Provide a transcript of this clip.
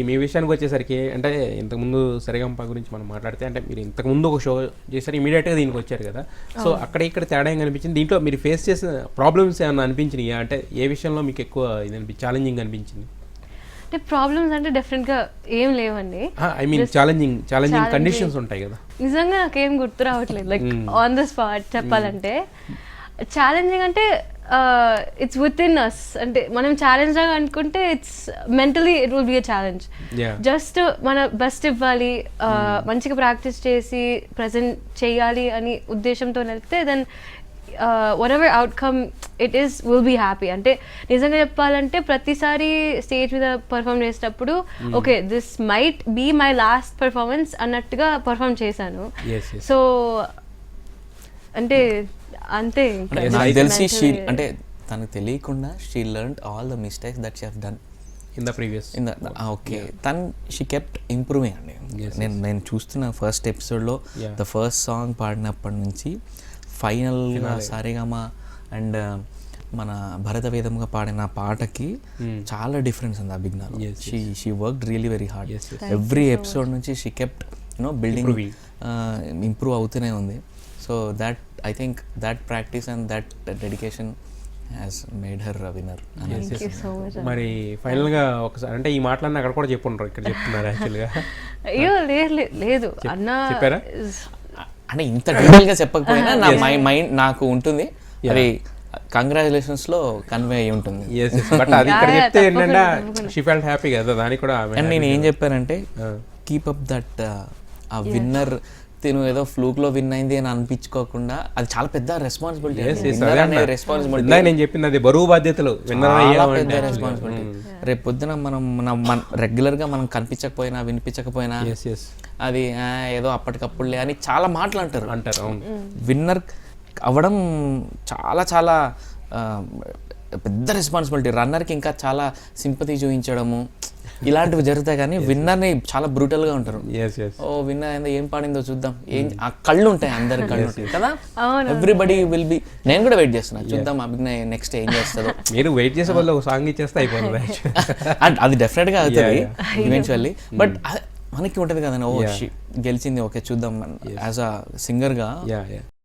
మీ విషయానికి వచ్చేసరికి అంటే ఇంతకుముందు సరిగమప గురించి మనం మాట్లాడితే అంటే మీరు ఇంతకుముందు ఒక షో చేశారు, ఇమీడియట్గా దీనికి వచ్చారు కదా. సో అక్కడ ఇక్కడ తేడా ఏం కనిపించింది, దీంట్లో మీరు ఫేస్ చేసిన ప్రాబ్లమ్స్ ఏమైనా అనిపించినాయి అంటే ఏ విషయంలో మీకు ఎక్కువ ఇది ఛాలెంజింగ్ అనిపించింది? అంటే ప్రాబ్లమ్స్ అంటే డెఫినెట్గా ఏం లేవండి. ఐ మీన్ ఛాలెంజింగ్ కండిషన్స్ ఉంటాయి కదా. నిజంగా నాకేం గుర్తు రావట్లేదు లైక్ ఆన్ ద స్పాట్ చెప్పాలంటే. ఛాలెంజింగ్ అంటే ఇట్స్ విత్ ఇన్ అస్, అంటే మనం ఛాలెంజ్ లాగా అనుకుంటే it's mentally it will be a challenge. Just మన బెస్ట్ ఇవ్వాలి, మంచిగా ప్రాక్టీస్ చేసి ప్రజెంట్ చేయాలి అని ఉద్దేశంతో వెళ్తే then whatever outcome it is will be happy. అంటే నిజంగా చెప్పాలంటే ప్రతిసారి స్టేజ్ మీద పర్ఫామ్ చేసేటప్పుడు okay this might be my last performance అన్నట్టుగా పర్ఫామ్ చేశాను. సో అంటే అంతే. నాకు తెలిసి అంటే తనకు తెలియకుండా she learned all the mistakes that she have done in the previous. Okay తను షీ కెప్ట్ ఇంప్రూవింగ్ అండి. నేను చూస్తున్న ఫస్ట్ ఎపిసోడ్లో ద ఫస్ట్ సాంగ్ పాడినప్పటి నుంచి ఫైనల్గా సారేగామ అండ్ మన భరత వేదంగా పాడిన పాటకి చాలా డిఫరెన్స్ ఉంది అభిజ్ఞానం. She work really very hard. Every episode నుంచి షీ కెప్ట్ బిల్డింగ్ ఇంప్రూవ్ అవుతూనే ఉంది. So that I think that practice and that dedication has made her winner. మరి ఫైనల్గా ఒకసారి అంటే ఈ మాటలన్నీ అక్కడ కూడా చెప్పుంటారు, ఇక్కడ చెప్తున్నారు యాక్చువల్గా? అయ్యో లేదు అన్న చెప్పారా? అంటే ఇంత డీటెయిల్గా చెప్పకపోయినా నా మైండ్ నాకు ఉంటుంది, అది కంగ్రాచులేషన్స్ లో కన్వే అయి ఉంటుంది. బట్ అది ఇక్కడ చెప్తే ఏంటంటే షీ ఫెల్ట్ హ్యాపీ కదా, దానికి కూడా. అండ్ నేను ఏం చెప్పానంటే కీప్ అప్ దట్ ఆ విన్నర్ తిను ఏదో ఫ్లూక్ లో విన్ అయింది అని అనిపించుకోకుండా అది చాలా పెద్ద రెస్పాన్సిబిలిటీ. నేను చెప్పింది అది బరువు బాధ్యతలు, పెద్ద రెస్పాన్సిబిలిటీ. రేపు పొద్దున మనం రెగ్యులర్ గా మనం కనిపించకపోయినా వినిపించకపోయినా అది ఏదో అప్పటికప్పుడులే అని చాలా మాటలు అంటారు. విన్నర్ అవ్వడం చాలా చాలా పెద్ద రెస్పాన్సిబిలిటీ. రన్నర్కి ఇంకా చాలా సింపతి చూపించడము ఇలాంటివి జరుగుతాయి, కానీ విన్నర్ని చాలా బ్రూటల్గా ఉంటారు. ఓ విన్నర్ ఏందో ఏం పాడిందో చూద్దాం, ఏం ఆ కళ్ళు ఉంటాయి, అందరి కళ్ళు ఉంటాయి కదా. Everybody will be. నేను కూడా వెయిట్ చేస్తున్నా, చూద్దాం అభిజ్ఞాయ్ నెక్స్ట్ ఏం చేస్తుందో. మీరు వెయిట్ చేసే వాళ్ళు ఒక సాంగ్ ఇచ్చేస్తే అయిపోతుంది. అది డెఫినెట్గా అవుతుంది ఈవెన్చువల్లీ. బట్ మనకి ఉంటుంది కదా, ఓ గెలిచింది ఓకే చూద్దాం యాజ్ అ సింగర్గా